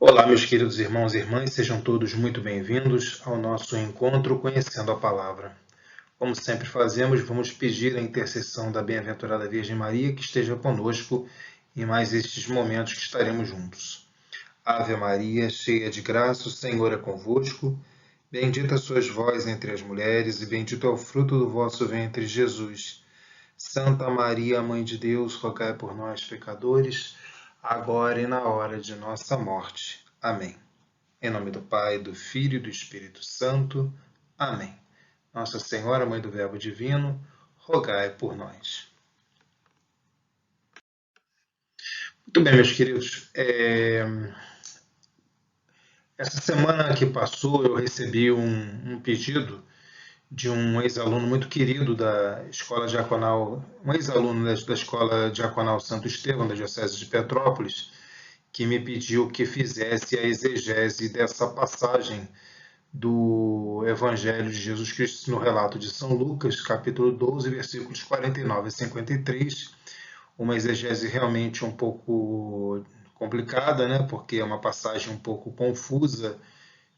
Olá, meus queridos irmãos e irmãs, sejam todos muito bem-vindos ao nosso encontro Conhecendo a Palavra. Como sempre fazemos, vamos pedir a intercessão da bem-aventurada Virgem Maria que esteja conosco em mais estes momentos que estaremos juntos. Ave Maria, cheia de graça, o Senhor é convosco. Bendita sois vós entre as mulheres, e bendito é o fruto do vosso ventre, Jesus. Santa Maria, Mãe de Deus, rogai por nós, pecadores, agora e na hora de nossa morte. Amém. Em nome do Pai, do Filho e do Espírito Santo. Amém. Nossa Senhora, Mãe do Verbo Divino, rogai por nós. Muito bem, meus queridos. Essa semana que passou, eu recebi um pedido de um ex-aluno muito querido da Escola Diaconal, um ex-aluno da Escola Diaconal Santo Estevão, da Diocese de Petrópolis, que me pediu que fizesse a exegese dessa passagem do Evangelho de Jesus Cristo no relato de São Lucas, capítulo 12, versículos 49 a 53, uma exegese realmente um pouco complicada, né? Porque é uma passagem um pouco confusa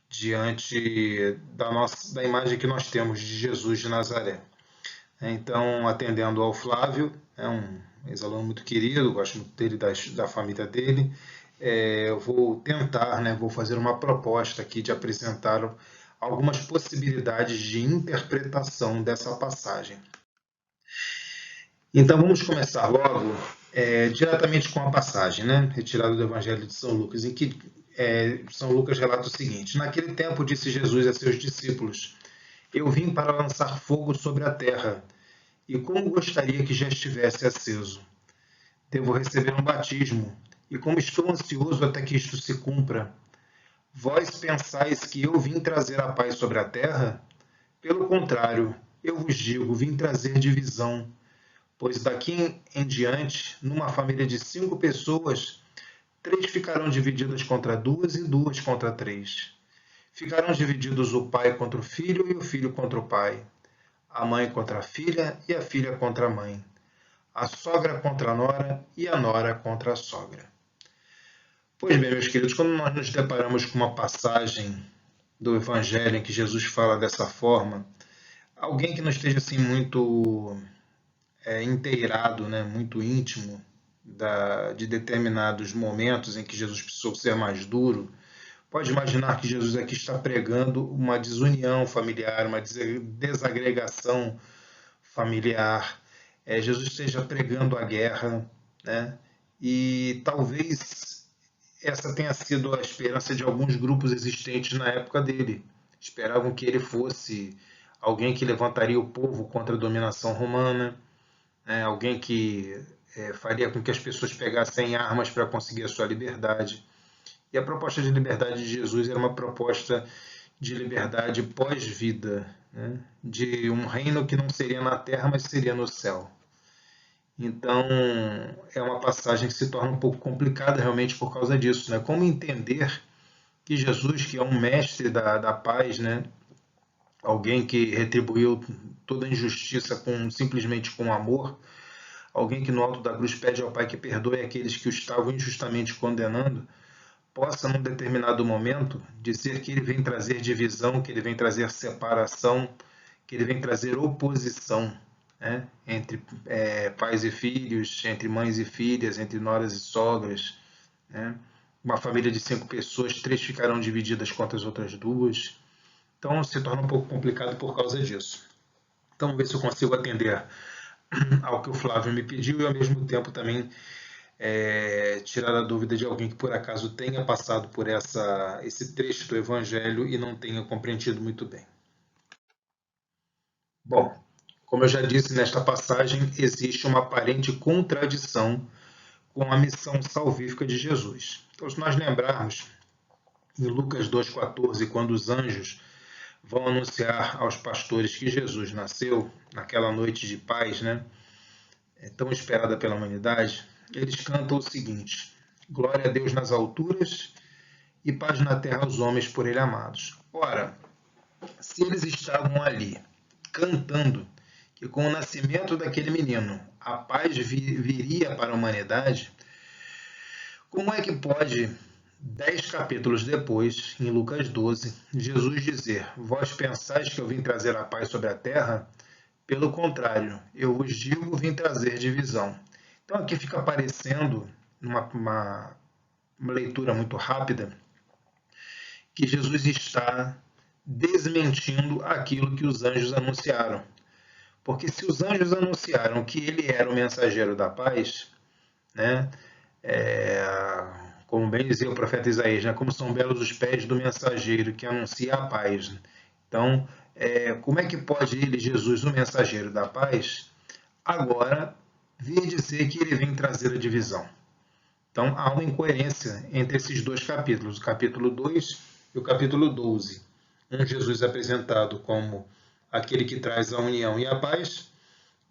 diante da imagem que nós temos de Jesus de Nazaré. Então, atendendo ao Flávio, é um ex-aluno muito querido, gosto muito dele, da família dele, eu vou tentar, né, vou fazer uma proposta aqui de apresentar algumas possibilidades de interpretação dessa passagem. Então, vamos começar logo diretamente com a passagem, né, retirada do Evangelho de São Lucas, em que São Lucas relata o seguinte: Naquele tempo disse Jesus a seus discípulos: Eu vim para lançar fogo sobre a terra, e como gostaria que já estivesse aceso. Devo receber um batismo, e como estou ansioso até que isto se cumpra. Vós pensais que eu vim trazer a paz sobre a terra? Pelo contrário, eu vos digo, vim trazer divisão, pois daqui em diante, numa família de 5 pessoas, 3 ficarão divididas contra 2 e 2 contra 3. Ficarão divididos o pai contra o filho e o filho contra o pai, a mãe contra a filha e a filha contra a mãe, a sogra contra a nora e a nora contra a sogra. Pois bem, meus queridos, quando nós nos deparamos com uma passagem do Evangelho em que Jesus fala dessa forma, alguém que não esteja assim muito inteirado, né, muito íntimo de determinados momentos em que Jesus precisou ser mais duro, pode imaginar que Jesus aqui está pregando uma desunião familiar, uma desagregação familiar. Jesus esteja pregando a guerra, né? E talvez essa tenha sido a esperança de alguns grupos existentes na época dele. Esperavam que ele fosse alguém que levantaria o povo contra a dominação romana, né? Alguém que faria com que as pessoas pegassem armas para conseguir a sua liberdade. E a proposta de liberdade de Jesus era uma proposta de liberdade pós-vida, né? De um reino que não seria na terra, mas seria no céu. Então, é uma passagem que se torna um pouco complicada realmente por causa disso, né? Como entender que Jesus, que é um mestre da paz, né? Alguém que retribuiu toda a injustiça simplesmente com amor, alguém que no alto da cruz pede ao Pai que perdoe aqueles que o estavam injustamente condenando, possa, num determinado momento, dizer que ele vem trazer divisão, que ele vem trazer separação, que ele vem trazer oposição, né? Entre pais e filhos, entre mães e filhas, entre noras e sogras, né? Uma família de 5 pessoas, 3 ficarão divididas contra as outras 2. Então se torna um pouco complicado por causa disso. Então vamos ver se eu consigo atender ao que o Flávio me pediu e ao mesmo tempo também tirar a dúvida de alguém que por acaso tenha passado por esse trecho do Evangelho e não tenha compreendido muito bem. Bom, como eu já disse, nesta passagem existe uma aparente contradição com a missão salvífica de Jesus. Então, se nós lembrarmos, em Lucas 2,14, quando os anjos vão anunciar aos pastores que Jesus nasceu, naquela noite de paz, né, tão esperada pela humanidade, eles cantam o seguinte: Glória a Deus nas alturas e paz na terra aos homens por ele amados. Ora, se eles estavam ali cantando que com o nascimento daquele menino a paz viria para a humanidade, como é que pode 10 capítulos depois, em Lucas 12, Jesus dizer: Vós pensais que eu vim trazer a paz sobre a terra? Pelo contrário, eu vos digo, vim trazer divisão. Então aqui fica aparecendo, uma leitura muito rápida, que Jesus está desmentindo aquilo que os anjos anunciaram. Porque se os anjos anunciaram que ele era o mensageiro da paz, né, como bem dizia o profeta Isaías, né, como são belos os pés do mensageiro que anuncia a paz. Então, como é que pode ele, Jesus, o mensageiro da paz, agora vir dizer que ele vem trazer a divisão? Então, há uma incoerência entre esses dois capítulos, o capítulo 2 e o capítulo 12. Um Jesus apresentado como aquele que traz a união e a paz,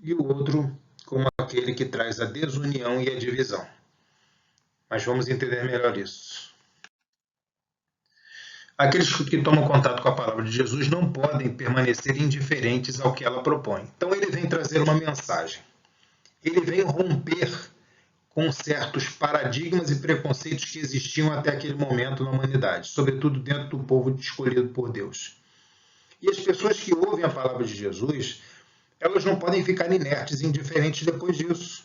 e o outro como aquele que traz a desunião e a divisão. Mas vamos entender melhor isso. Aqueles que tomam contato com a palavra de Jesus não podem permanecer indiferentes ao que ela propõe. Então ele vem trazer uma mensagem. Ele vem romper com certos paradigmas e preconceitos que existiam até aquele momento na humanidade, sobretudo dentro do povo escolhido por Deus. E as pessoas que ouvem a palavra de Jesus, elas não podem ficar inertes e indiferentes depois disso.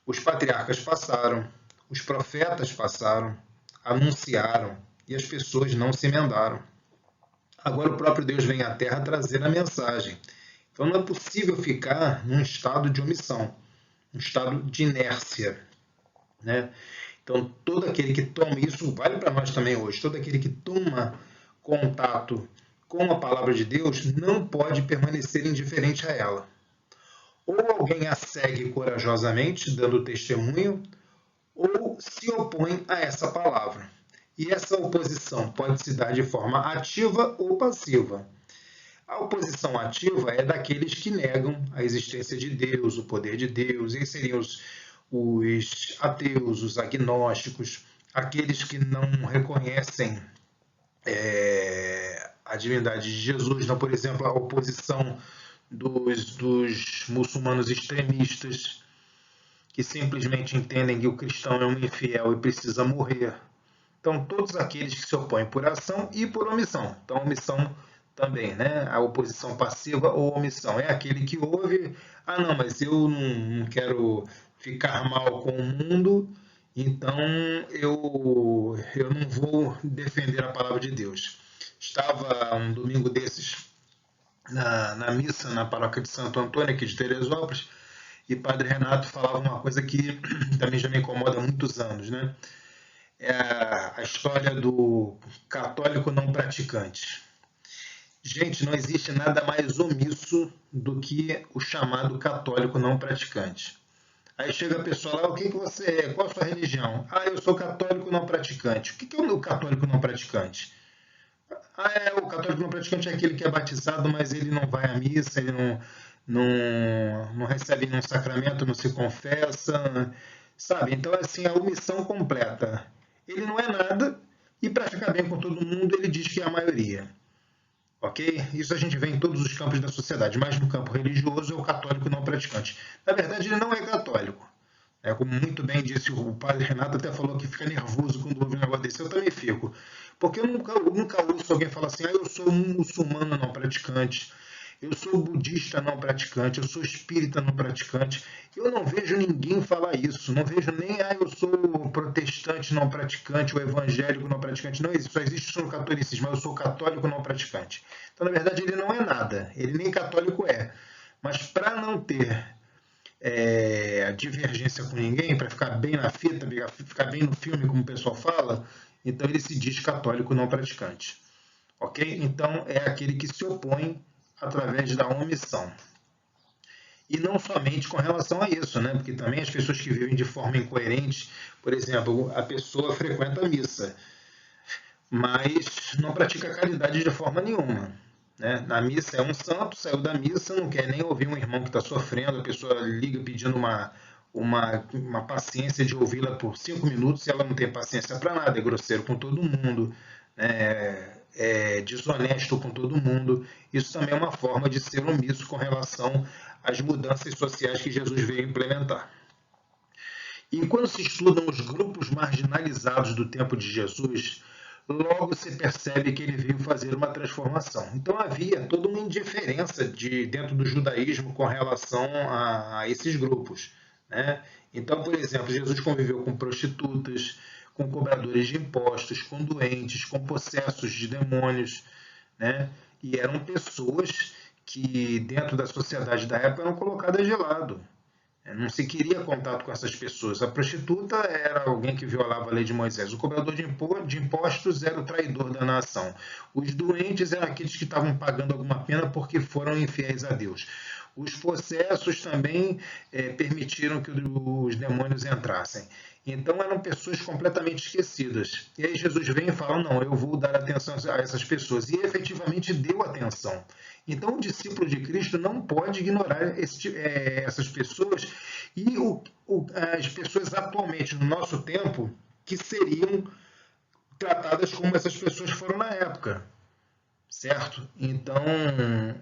Os patriarcas passaram, os profetas passaram, anunciaram, e as pessoas não se emendaram. Agora o próprio Deus vem à Terra trazer a mensagem. Então não é possível ficar num estado de omissão, um estado de inércia, né? Então todo aquele que toma, isso vale para nós também hoje, todo aquele que toma contato com a palavra de Deus não pode permanecer indiferente a ela. Ou alguém a segue corajosamente, dando testemunho, ou se opõe a essa palavra. E essa oposição pode se dar de forma ativa ou passiva. A oposição ativa é daqueles que negam a existência de Deus, o poder de Deus, e seriam os ateus, os agnósticos, aqueles que não reconhecem a divindade de Jesus. Então, por exemplo, a oposição dos muçulmanos extremistas, que simplesmente entendem que o cristão é um infiel e precisa morrer. Então, todos aqueles que se opõem por ação e por omissão. Então, omissão também, né? A oposição passiva ou omissão. É aquele que ouve, não, mas eu não quero ficar mal com o mundo, então eu não vou defender a palavra de Deus. Estava um domingo desses na missa na paróquia de Santo Antônio, aqui de Teresópolis, e Padre Renato falava uma coisa que também já me incomoda há muitos anos, né? É a história do católico não praticante. Gente, não existe nada mais omisso do que o chamado católico não praticante. Aí chega a pessoa lá, o que você é? Qual a sua religião? Eu sou católico não praticante. O que é o católico não praticante? O católico não praticante é aquele que é batizado, mas ele não vai à missa, ele não recebe nenhum sacramento, não se confessa, sabe? Então, assim, a omissão completa. Ele não é nada, e para ficar bem com todo mundo, ele diz que é a maioria. Ok? Isso a gente vê em todos os campos da sociedade, mas no campo religioso é o católico não praticante. Na verdade, ele não é católico. Como muito bem disse o padre Renato, até falou que fica nervoso quando ouve um negócio desse. Eu também fico. Porque eu nunca ouço alguém falar assim, eu sou um muçulmano não praticante, eu sou budista não praticante, eu sou espírita não praticante. Eu não vejo ninguém falar isso. Não vejo nem, eu sou protestante não praticante, ou evangélico não praticante. Não existe, só existe isso no catolicismo, mas eu sou católico não praticante. Então, na verdade, ele não é nada. Ele nem católico é. Mas para não ter divergência com ninguém, para ficar bem na fita, ficar bem no filme, como o pessoal fala, então ele se diz católico não praticante. Ok? Então, é aquele que se opõe através da omissão. E não somente com relação a isso, né? Porque também as pessoas que vivem de forma incoerente, por exemplo, a pessoa frequenta a missa, mas não pratica a caridade de forma nenhuma. Né? Na missa é um santo, saiu da missa, não quer nem ouvir um irmão que está sofrendo, a pessoa liga pedindo uma paciência de ouvi-la por 5 minutos e ela não tem paciência para nada, é grosseiro com todo mundo, é desonesto com todo mundo. Isso também é uma forma de ser omisso com relação às mudanças sociais que Jesus veio implementar. E quando se estudam os grupos marginalizados do tempo de Jesus, logo se percebe que ele veio fazer uma transformação. Então havia toda uma indiferença dentro do judaísmo com relação a esses grupos, né? Então, por exemplo, Jesus conviveu com prostitutas, com cobradores de impostos, com doentes, com possessos de demônios, né? E eram pessoas que, dentro da sociedade da época, eram colocadas de lado. Não se queria contato com essas pessoas. A prostituta era alguém que violava a lei de Moisés. O cobrador de impostos era o traidor da nação. Os doentes eram aqueles que estavam pagando alguma pena porque foram infiéis a Deus. Os possessos também permitiram que os demônios entrassem. Então eram pessoas completamente esquecidas. E aí Jesus vem e fala, não, eu vou dar atenção a essas pessoas. E efetivamente deu atenção. Então o discípulo de Cristo não pode ignorar essas pessoas e as pessoas atualmente, no nosso tempo, que seriam tratadas como essas pessoas foram na época. Certo? Então,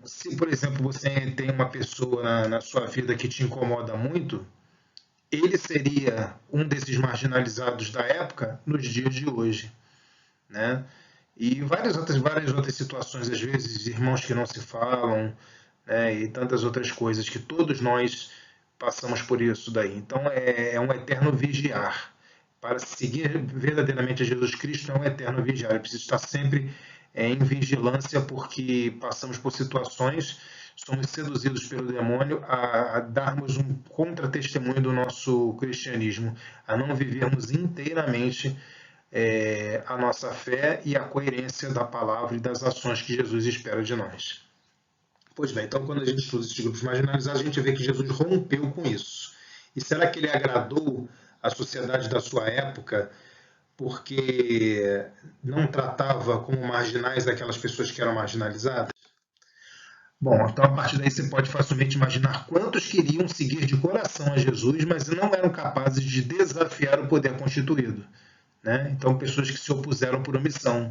se por exemplo você tem uma pessoa na sua vida que te incomoda muito, ele seria um desses marginalizados da época nos dias de hoje, né? E várias outras situações, às vezes irmãos que não se falam, né? E tantas outras coisas que todos nós passamos por isso daí. Então é um eterno vigiar. Para seguir verdadeiramente a Jesus Cristo é um eterno vigiar. Eu preciso estar sempre em vigilância porque passamos por situações, somos seduzidos pelo demônio a darmos um contra-testemunho do nosso cristianismo, a não vivermos inteiramente a nossa fé e a coerência da palavra e das ações que Jesus espera de nós. Pois bem, então quando a gente estuda esses grupos marginalizados, a gente vê que Jesus rompeu com isso. E será que ele agradou a sociedade da sua época porque não tratava como marginais aquelas pessoas que eram marginalizadas? Bom, então a partir daí você pode facilmente imaginar quantos queriam seguir de coração a Jesus, mas não eram capazes de desafiar o poder constituído, né? Então, pessoas que se opuseram por omissão.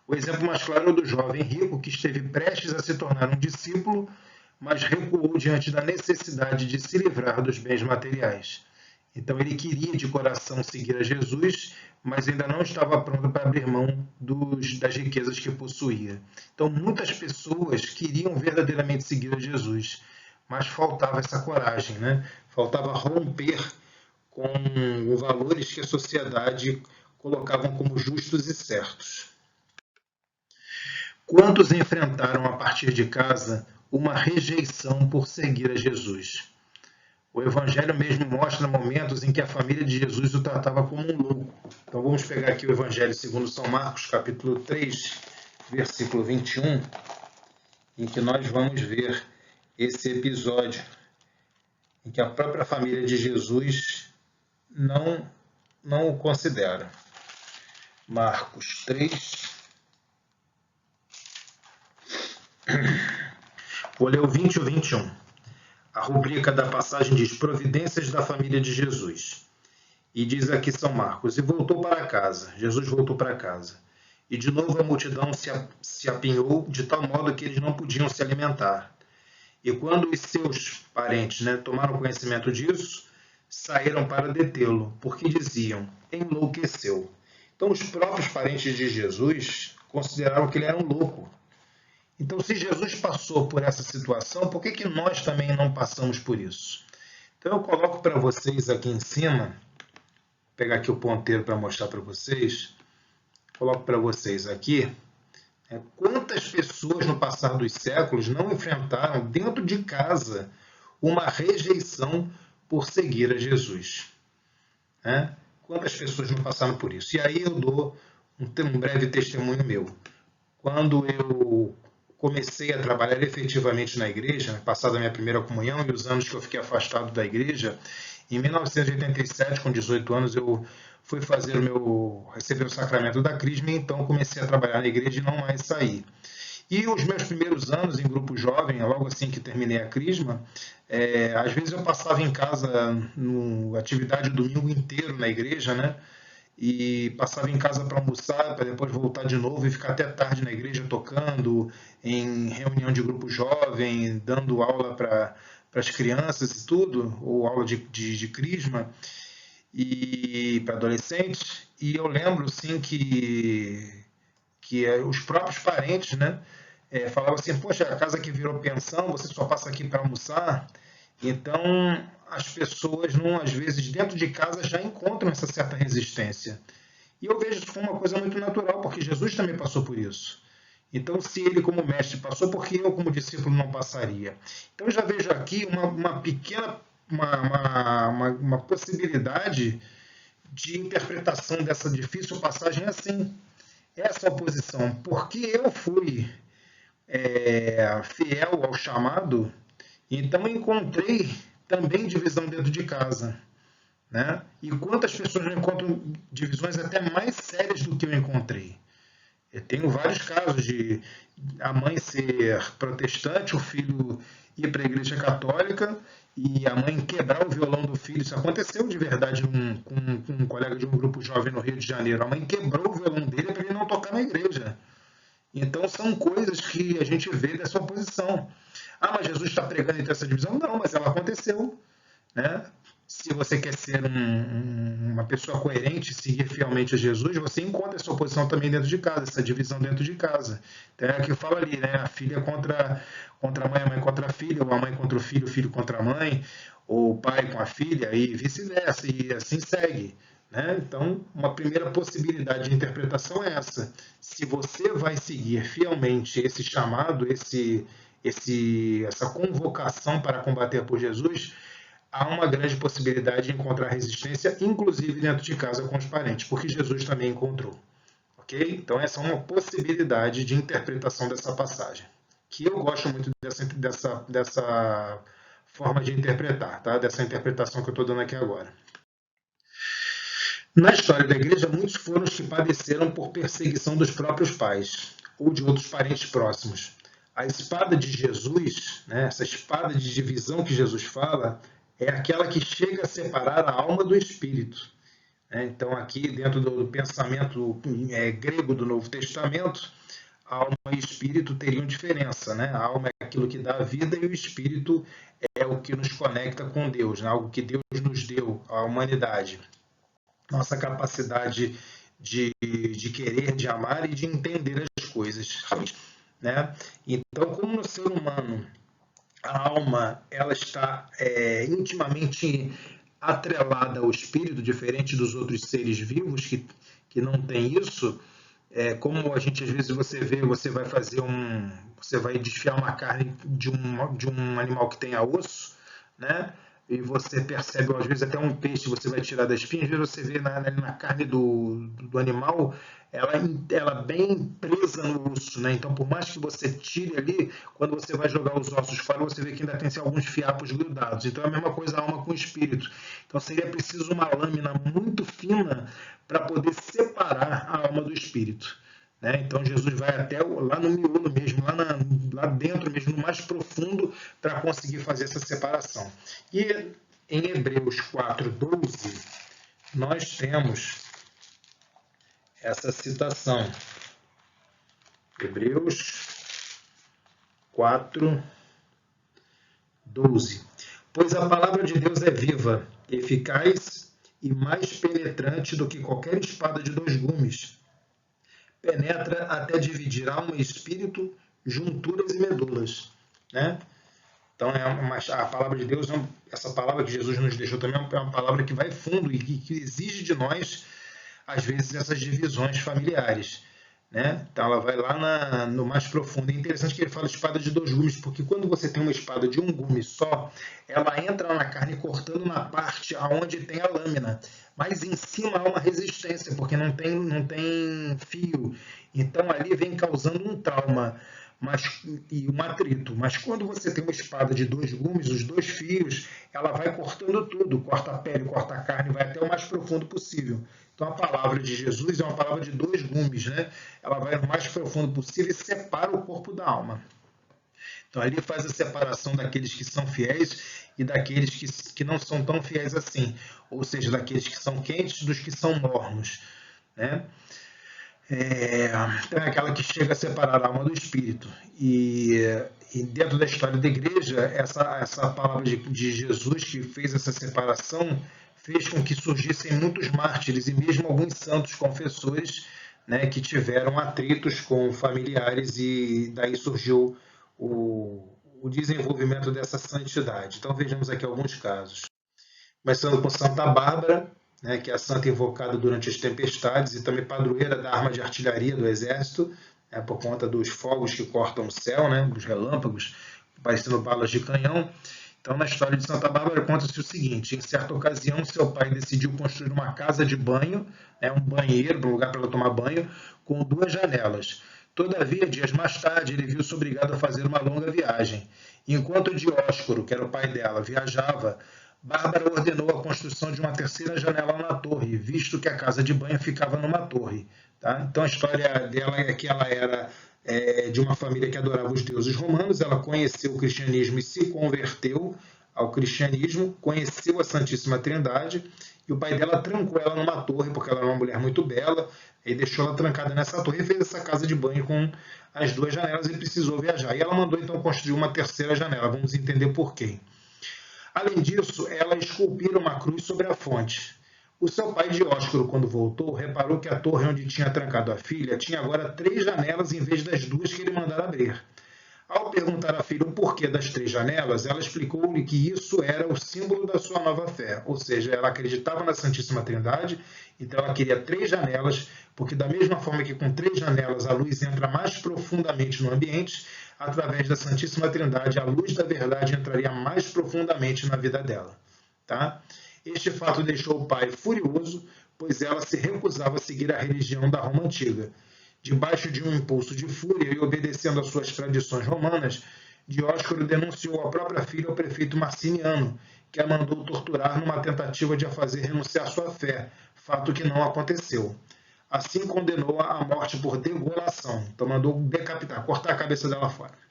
O exemplo mais claro é o do jovem rico que esteve prestes a se tornar um discípulo, mas recuou diante da necessidade de se livrar dos bens materiais. Então ele queria de coração seguir a Jesus, mas ainda não estava pronto para abrir mão das riquezas que possuía. Então muitas pessoas queriam verdadeiramente seguir a Jesus, mas faltava essa coragem, né? Faltava romper com os valores que a sociedade colocavam como justos e certos. Quantos enfrentaram a partir de casa uma rejeição por seguir a Jesus? O Evangelho mesmo mostra momentos em que a família de Jesus o tratava como um louco. Então vamos pegar aqui o Evangelho segundo São Marcos, capítulo 3, versículo 21, em que nós vamos ver esse episódio em que a própria família de Jesus não o considera. Marcos 3. Vou ler o 20 e o 21. A rubrica da passagem diz Providências da família de Jesus. E diz aqui São Marcos, e voltou para casa. Jesus voltou para casa. E de novo a multidão se apinhou de tal modo que eles não podiam se alimentar. E quando os seus parentes, tomaram conhecimento disso, saíram para detê-lo, porque diziam, enlouqueceu. Então os próprios parentes de Jesus consideraram que ele era um louco. Então, se Jesus passou por essa situação, por que nós também não passamos por isso? Então, eu coloco para vocês aqui em cima, vou pegar aqui o ponteiro para mostrar para vocês, coloco para vocês aqui, quantas pessoas no passar dos séculos não enfrentaram dentro de casa uma rejeição por seguir a Jesus? Quantas pessoas não passaram por isso? E aí eu dou um breve testemunho meu. Quando eu comecei a trabalhar efetivamente na igreja, passada a minha primeira comunhão e os anos que eu fiquei afastado da igreja, em 1987, com 18 anos, eu fui receber o sacramento da crisma e então comecei a trabalhar na igreja e não mais sair. E os meus primeiros anos em grupo jovem, logo assim que terminei a crisma, às vezes eu passava em casa, atividade o domingo inteiro na igreja, né? E passava em casa para almoçar, para depois voltar de novo e ficar até tarde na igreja tocando, em reunião de grupo jovem, dando aula para as crianças e tudo, ou aula de crisma. e para adolescentes, e eu lembro sim que os próprios parentes, né, falavam assim, poxa, a casa que virou pensão, você só passa aqui para almoçar. Então as pessoas, não, às vezes, dentro de casa já encontram essa certa resistência. E eu vejo isso como uma coisa muito natural, porque Jesus também passou por isso. Então, se ele, como mestre, passou, por que eu, como discípulo, não passaria? Então, eu já vejo aqui uma pequena uma possibilidade de interpretação dessa difícil passagem assim. Essa oposição, porque eu fui fiel ao chamado, então encontrei também divisão dentro de casa. Né? E quantas pessoas não encontram divisões até mais sérias do que eu encontrei? Eu tenho vários casos de a mãe ser protestante, o filho ir para a igreja católica e a mãe quebrar o violão do filho. Isso aconteceu de verdade com um colega de um grupo jovem no Rio de Janeiro. A mãe quebrou o violão dele para ele não tocar na igreja. Então são coisas que a gente vê dessa oposição. Ah, mas Jesus está pregando entre essa divisão? Não, mas ela aconteceu. Né? Se você quer ser uma pessoa coerente, seguir fielmente a Jesus, você encontra essa oposição também dentro de casa, essa divisão dentro de casa. Então é o que eu falo ali, né? A filha contra a mãe contra a filha, ou a mãe contra o filho contra a mãe, ou o pai com a filha, e vice-versa, e assim segue. Né? Então, uma primeira possibilidade de interpretação é essa. Se você vai seguir fielmente esse chamado, essa convocação para combater por Jesus, há uma grande possibilidade de encontrar resistência, inclusive dentro de casa com os parentes, porque Jesus também encontrou. Ok? Então, essa é uma possibilidade de interpretação dessa passagem, que eu gosto muito dessa forma de interpretar, tá? Dessa interpretação que eu estou dando aqui agora. Na história da igreja, muitos foram os que padeceram por perseguição dos próprios pais ou de outros parentes próximos. A espada de Jesus, né, essa espada de divisão que Jesus fala, é aquela que chega a separar a alma do espírito. Então, aqui, dentro do pensamento grego do Novo Testamento, alma e espírito teriam diferença. Né? A alma é aquilo que dá a vida e o espírito é o que nos conecta com Deus, né? Algo que Deus nos deu, a humanidade. Nossa capacidade de querer, de amar e de entender as coisas. Né? Então, como no ser humano a alma ela está intimamente atrelada ao espírito, diferente dos outros seres vivos que não tem isso, como a gente às vezes você vai fazer você vai desfiar uma carne de um animal que tenha osso, né? E você percebe, às vezes até um peixe você vai tirar da espinha, às vezes você vê na carne do animal ela bem presa no osso, né? Então, por mais que você tire ali, quando você vai jogar os ossos fora, você vê que ainda tem alguns fiapos grudados. Então, é a mesma coisa a alma com o espírito. Então, seria preciso uma lâmina muito fina para poder separar a alma do espírito. Né? Então, Jesus vai até lá no miolo mesmo, lá dentro mesmo, no mais profundo, para conseguir fazer essa separação. E em Hebreus 4:12, nós temos essa citação. Hebreus 4:12. Pois a palavra de Deus é viva, eficaz e mais penetrante do que qualquer espada de dois gumes. Penetra até dividir alma e espírito, junturas e medulas. Né? Então, a palavra de Deus, essa palavra que Jesus nos deixou também, é uma palavra que vai fundo e que exige de nós, às vezes, essas divisões familiares. Né? Então, ela vai lá no mais profundo. É interessante que ele fala espada de dois gumes, porque quando você tem uma espada de um gume só, ela entra na carne cortando na parte onde tem a lâmina. Mas em cima há uma resistência, porque não tem fio. Então, ali vem causando um trauma e um atrito. Mas quando você tem uma espada de dois gumes, os dois fios, ela vai cortando tudo. Corta a pele, corta a carne, vai até o mais profundo possível. Então, a palavra de Jesus é uma palavra de dois gumes, né? Ela vai no mais profundo possível e separa o corpo da alma. Então, ali faz a separação daqueles que são fiéis e daqueles que não são tão fiéis assim. Ou seja, daqueles que são quentes dos que são mornos. Né? Então, é aquela que chega a separar a alma do espírito. E dentro da história da igreja, essa palavra de Jesus que fez essa separação fez com que surgissem muitos mártires e mesmo alguns santos confessores, né, que tiveram atritos com familiares e daí surgiu o desenvolvimento dessa santidade. Então vejamos aqui alguns casos. Começando com Santa Bárbara, né, que é a santa invocada durante as tempestades e também padroeira da arma de artilharia do exército, né, por conta dos fogos que cortam o céu, né, os relâmpagos, parecendo balas de canhão. Então, na história de Santa Bárbara, conta-se o seguinte: em certa ocasião, seu pai decidiu construir uma casa de banho, né, um banheiro, um lugar para ela tomar banho, com 2 janelas. Todavia, dias mais tarde, ele viu-se obrigado a fazer uma longa viagem. Enquanto Dióscoro, que era o pai dela, viajava, Bárbara ordenou a construção de uma 3ª janela na torre, visto que a casa de banho ficava numa torre. Tá? Então, a história dela é que ela era de uma família que adorava os deuses romanos, ela conheceu o cristianismo e se converteu ao cristianismo, conheceu a Santíssima Trindade, e o pai dela trancou ela numa torre, porque ela era uma mulher muito bela, e deixou ela trancada nessa torre e fez essa casa de banho com as 2 janelas e precisou viajar. E ela mandou então construir uma 3ª janela, vamos entender por quê. Além disso, ela esculpira uma cruz sobre a fonte. O seu pai Dióscoro, quando voltou, reparou que a torre onde tinha trancado a filha tinha agora 3 janelas em vez das 2 que ele mandara abrir. Ao perguntar à filha o porquê das 3 janelas, ela explicou-lhe que isso era o símbolo da sua nova fé, ou seja, ela acreditava na Santíssima Trindade, então ela queria 3 janelas, porque da mesma forma que com 3 janelas a luz entra mais profundamente no ambiente, através da Santíssima Trindade a luz da verdade entraria mais profundamente na vida dela. Tá? Este fato deixou o pai furioso, pois ela se recusava a seguir a religião da Roma antiga. Debaixo de um impulso de fúria e obedecendo às suas tradições romanas, Dióscoro denunciou a própria filha ao prefeito Marciniano, que a mandou torturar numa tentativa de a fazer renunciar à sua fé, fato que não aconteceu. Assim condenou-a à morte por degolação, então mandou decapitar, cortar a cabeça dela fora.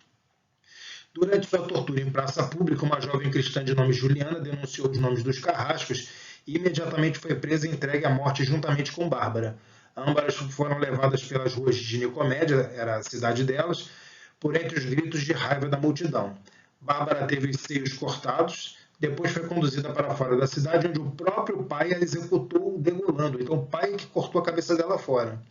Durante sua tortura em praça pública, uma jovem cristã de nome Juliana denunciou os nomes dos carrascos e imediatamente foi presa e entregue à morte juntamente com Bárbara. Ambas foram levadas pelas ruas de Nicomédia, era a cidade delas, por entre os gritos de raiva da multidão. Bárbara teve os seios cortados, depois foi conduzida para fora da cidade, onde o próprio pai a executou degolando. Então o pai que cortou a cabeça dela fora.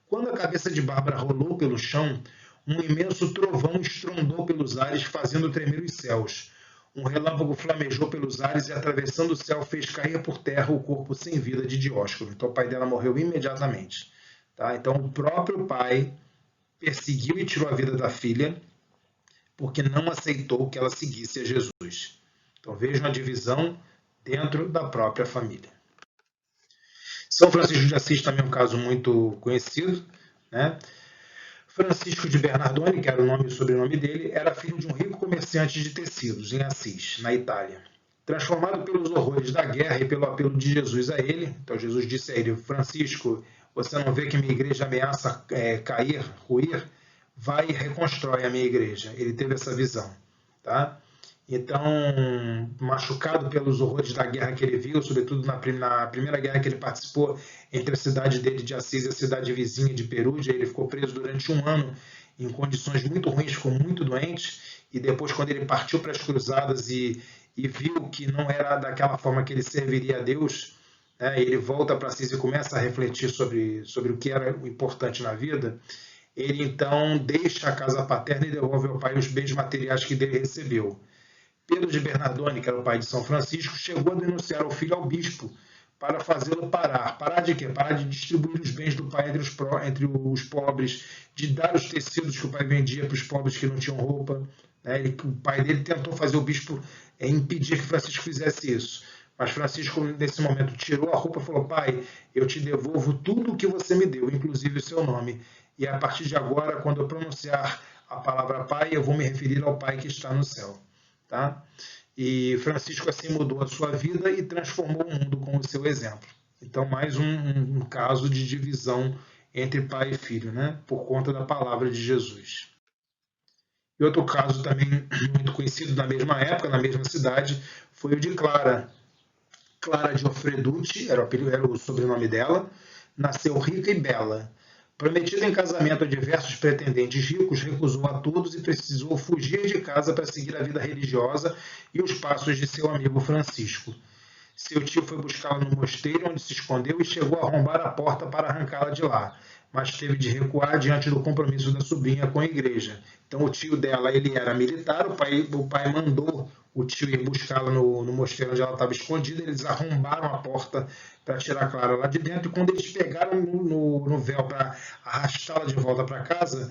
Quando a cabeça de Bárbara rolou pelo chão, um imenso trovão estrondou pelos ares, fazendo tremer os céus. Um relâmpago flamejou pelos ares e, atravessando o céu, fez cair por terra o corpo sem vida de Dióscoro. Então, o pai dela morreu imediatamente. Tá? Então, o próprio pai perseguiu e tirou a vida da filha porque não aceitou que ela seguisse a Jesus. Então, vejam a divisão dentro da própria família. São Francisco de Assis também é um caso muito conhecido, né? Francisco de Bernardone, que era o nome e o sobrenome dele, era filho de um rico comerciante de tecidos em Assis, na Itália. Transformado pelos horrores da guerra e pelo apelo de Jesus a ele, então Jesus disse a ele: Francisco, você não vê que minha igreja ameaça cair, ruir? Vai e reconstrói a minha igreja. Ele teve essa visão. Tá? Então, machucado pelos horrores da guerra que ele viu, sobretudo na primeira guerra que ele participou entre a cidade dele de Assis e a cidade vizinha de Perúgia, ele ficou preso durante 1 ano em condições muito ruins, ficou muito doente, e depois, quando ele partiu para as cruzadas e viu que não era daquela forma que ele serviria a Deus, né, ele volta para Assis e começa a refletir sobre o que era o importante na vida. Ele então deixa a casa paterna e devolve ao pai os bens materiais que dele recebeu. Pedro de Bernardone, que era o pai de São Francisco, chegou a denunciar o filho ao bispo para fazê-lo parar. Parar de quê? Parar de distribuir os bens do pai entre os pobres, de dar os tecidos que o pai vendia para os pobres que não tinham roupa. O pai dele tentou fazer o bispo impedir que Francisco fizesse isso. Mas Francisco, nesse momento, tirou a roupa e falou: pai, eu te devolvo tudo o que você me deu, inclusive o seu nome. E a partir de agora, quando eu pronunciar a palavra pai, eu vou me referir ao pai que está no céu. Tá? E Francisco assim mudou a sua vida e transformou o mundo com o seu exemplo. Então, mais um caso de divisão entre pai e filho, né? Por conta da palavra de Jesus. E outro caso também muito conhecido na mesma época, na mesma cidade, foi o de Clara. Clara de Ofreduti, era o sobrenome dela, nasceu rica e bela. Prometida em casamento a diversos pretendentes ricos, recusou a todos e precisou fugir de casa para seguir a vida religiosa e os passos de seu amigo Francisco. Seu tio foi buscá-la no mosteiro, onde se escondeu, e chegou a arrombar a porta para arrancá-la de lá, mas teve de recuar diante do compromisso da sobrinha com a igreja. Então, o tio dela, ele era militar, o pai mandou o tio ir buscá-la no mosteiro onde ela estava escondida, eles arrombaram a porta para tirar a Clara lá de dentro, e quando eles pegaram no véu para arrastá-la de volta para casa,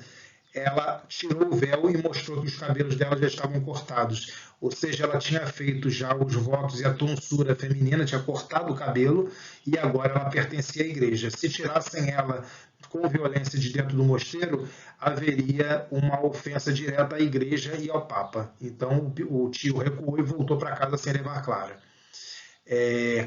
ela tirou o véu e mostrou que os cabelos dela já estavam cortados. Ou seja, ela tinha feito já os votos e a tonsura feminina, tinha cortado o cabelo e agora ela pertencia à igreja. Se tirassem ela com violência de dentro do mosteiro, haveria uma ofensa direta à igreja e ao Papa. Então o tio recuou e voltou para casa sem levar Clara.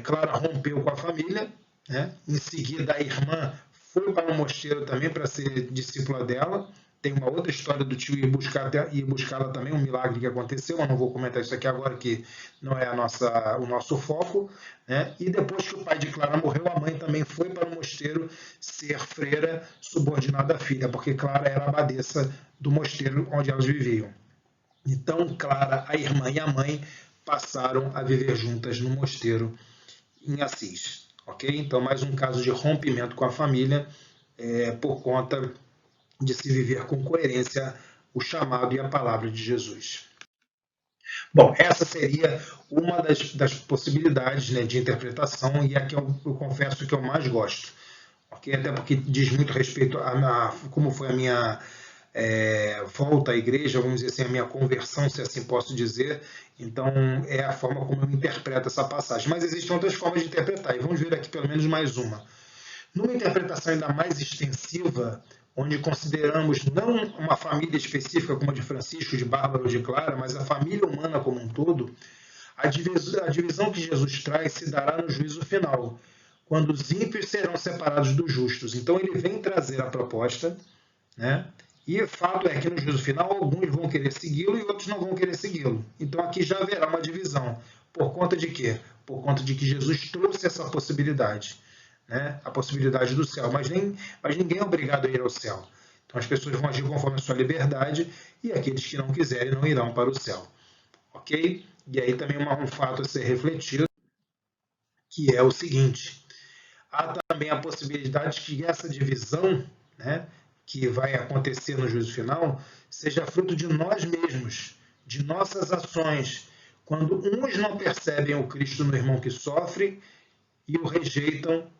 Clara rompeu com a família, né? Em seguida a irmã foi para o mosteiro também para ser discípula dela. Tem uma outra história do tio ir buscá-la também, um milagre que aconteceu, mas não vou comentar isso aqui agora, que não é o nosso foco. Né? E depois que o pai de Clara morreu, a mãe também foi para o mosteiro ser freira subordinada à filha, porque Clara era a abadesa do mosteiro onde elas viviam. Então, Clara, a irmã e a mãe passaram a viver juntas no mosteiro em Assis. Ok? Então, mais um caso de rompimento com a família por conta de se viver com coerência o chamado e a palavra de Jesus. Bom, essa seria uma das possibilidades, né, de interpretação, e a que eu confesso que eu mais gosto. Okay? Até porque diz muito respeito a como foi a minha volta à igreja, vamos dizer assim, a minha conversão, se assim posso dizer. Então, é a forma como eu interpreto essa passagem. Mas existem outras formas de interpretar, e vamos ver aqui pelo menos mais uma. Numa interpretação ainda mais extensiva, onde consideramos não uma família específica como a de Francisco, de Bárbara ou de Clara, mas a família humana como um todo, a divisão que Jesus traz se dará no juízo final, quando os ímpios serão separados dos justos. Então ele vem trazer a proposta, né? E o fato é que no juízo final alguns vão querer segui-lo e outros não vão querer segui-lo. Então aqui já haverá uma divisão. Por conta de quê? Por conta de que Jesus trouxe essa possibilidade. Né, a possibilidade do céu, mas ninguém é obrigado a ir ao céu. Então as pessoas vão agir conforme a sua liberdade e aqueles que não quiserem não irão para o céu. Ok? E aí também um fato a ser refletido, que é o seguinte: há também a possibilidade de que essa divisão, né, que vai acontecer no juízo final, seja fruto de nós mesmos, de nossas ações, quando uns não percebem o Cristo no irmão que sofre e o rejeitam,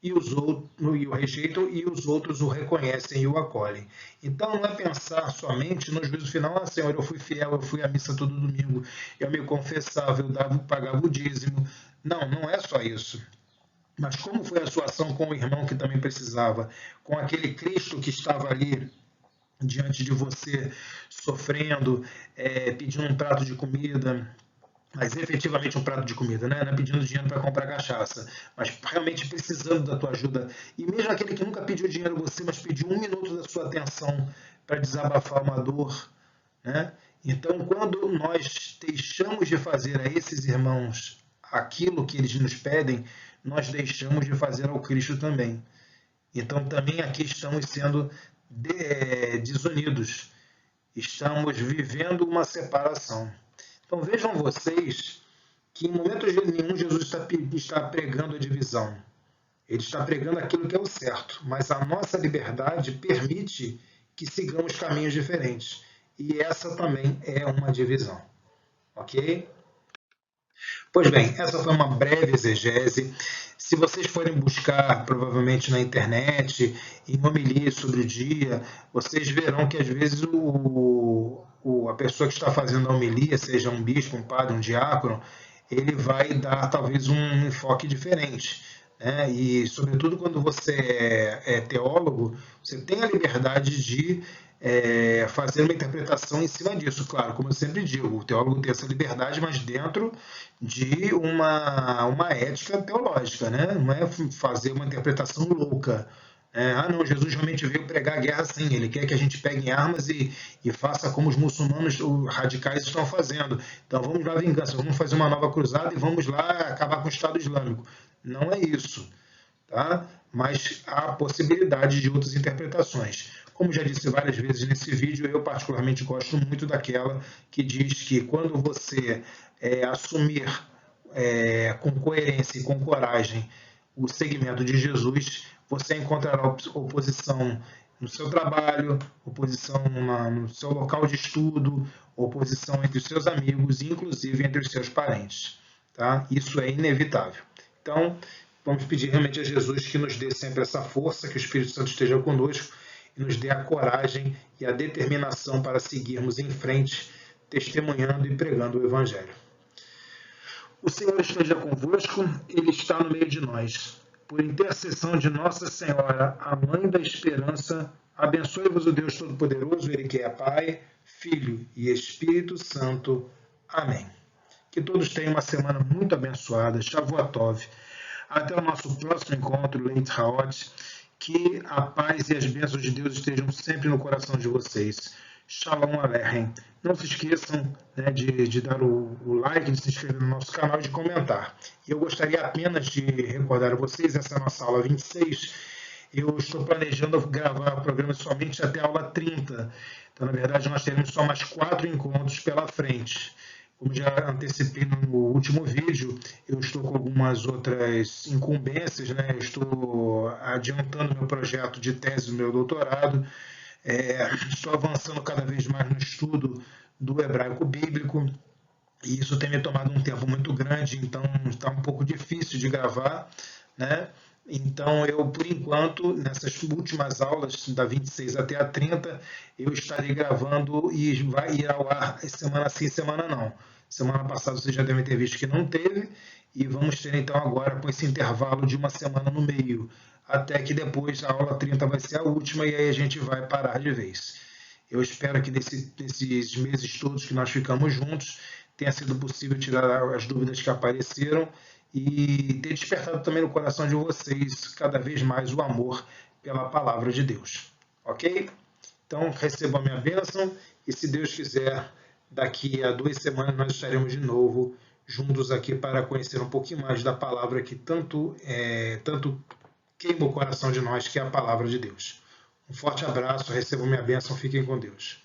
e os outros o reconhecem e o acolhem. Então não é pensar somente no juízo final, Senhor, eu fui fiel, eu fui à missa todo domingo, eu me confessava, eu pagava o dízimo. Não, não é só isso. Mas como foi a sua ação com o irmão que também precisava, com aquele Cristo que estava ali diante de você, sofrendo, pedindo um prato de comida, mas efetivamente um prato de comida, né? Não é pedindo dinheiro para comprar cachaça, mas realmente precisando da tua ajuda. E mesmo aquele que nunca pediu dinheiro a você, mas pediu 1 minuto da sua atenção para desabafar uma dor, né? Então, quando nós deixamos de fazer a esses irmãos aquilo que eles nos pedem, nós deixamos de fazer ao Cristo também. Então, também aqui estamos sendo desunidos. Estamos vivendo uma separação. Então vejam vocês que em momento nenhum Jesus está pregando a divisão. Ele está pregando aquilo que é o certo, mas a nossa liberdade permite que sigamos caminhos diferentes. E essa também é uma divisão. Ok? Pois bem, essa foi uma breve exegese. Se vocês forem buscar, provavelmente na internet, em homilias sobre o dia, vocês verão que às vezes a pessoa que está fazendo a homilia, seja um bispo, um padre, um diácono, ele vai dar talvez um enfoque diferente. Né? E, sobretudo, quando você é teólogo, você tem a liberdade de fazer uma interpretação em cima disso. Claro, como eu sempre digo, o teólogo tem essa liberdade, mas dentro de uma ética teológica, né? Não é fazer uma interpretação louca. Não, Jesus realmente veio pregar a guerra, sim. Ele quer que a gente pegue em armas e faça como os muçulmanos radicais estão fazendo. Então vamos lá, vingança, vamos fazer uma nova cruzada e vamos lá acabar com o Estado Islâmico. Não é isso, tá? Mas há possibilidade de outras interpretações. Como já disse várias vezes nesse vídeo, eu particularmente gosto muito daquela que diz que quando você assumir com coerência e com coragem o segmento de Jesus, você encontrará oposição no seu trabalho, oposição no seu local de estudo, oposição entre os seus amigos e inclusive entre os seus parentes. Tá? Isso é inevitável. Então, vamos pedir realmente a Jesus que nos dê sempre essa força, que o Espírito Santo esteja conosco e nos dê a coragem e a determinação para seguirmos em frente, testemunhando e pregando o Evangelho. O Senhor esteja convosco, Ele está no meio de nós. Por intercessão de Nossa Senhora, a Mãe da Esperança, abençoe-vos o Deus Todo-Poderoso, Ele que é Pai, Filho e Espírito Santo. Amém. Que todos tenham uma semana muito abençoada. Shavua Tov. Até o nosso próximo encontro, Leit Haot. Que a paz e as bênçãos de Deus estejam sempre no coração de vocês. Shalom Aleichem. Não se esqueçam, né, de dar o like, de se inscrever no nosso canal e de comentar. Eu gostaria apenas de recordar a vocês, essa é a nossa aula 26. Eu estou planejando gravar o programa somente até a aula 30. Então, na verdade, nós teremos só mais 4 encontros pela frente. Como já antecipei no último vídeo, eu estou com algumas outras incumbências, né? Eu estou adiantando meu projeto de tese do meu doutorado, estou avançando cada vez mais no estudo do hebraico bíblico, e isso tem me tomado um tempo muito grande, então está um pouco difícil de gravar, né? Então, eu, por enquanto, nessas últimas aulas, da 26 até a 30, eu estarei gravando e vai ir ao ar semana sim, semana não. Semana passada vocês já devem ter visto que não teve, e vamos ter então agora com esse intervalo de uma semana no meio, até que depois a aula 30 vai ser a última e aí a gente vai parar de vez. Eu espero que desses meses todos que nós ficamos juntos tenha sido possível tirar as dúvidas que apareceram e ter despertado também no coração de vocês cada vez mais o amor pela palavra de Deus. Ok? Então, recebam a minha bênção e, se Deus quiser, daqui a 2 semanas nós estaremos de novo juntos aqui para conhecer um pouquinho mais da palavra que tanto queima o coração de nós, que é a palavra de Deus. Um forte abraço, recebam minha bênção, fiquem com Deus.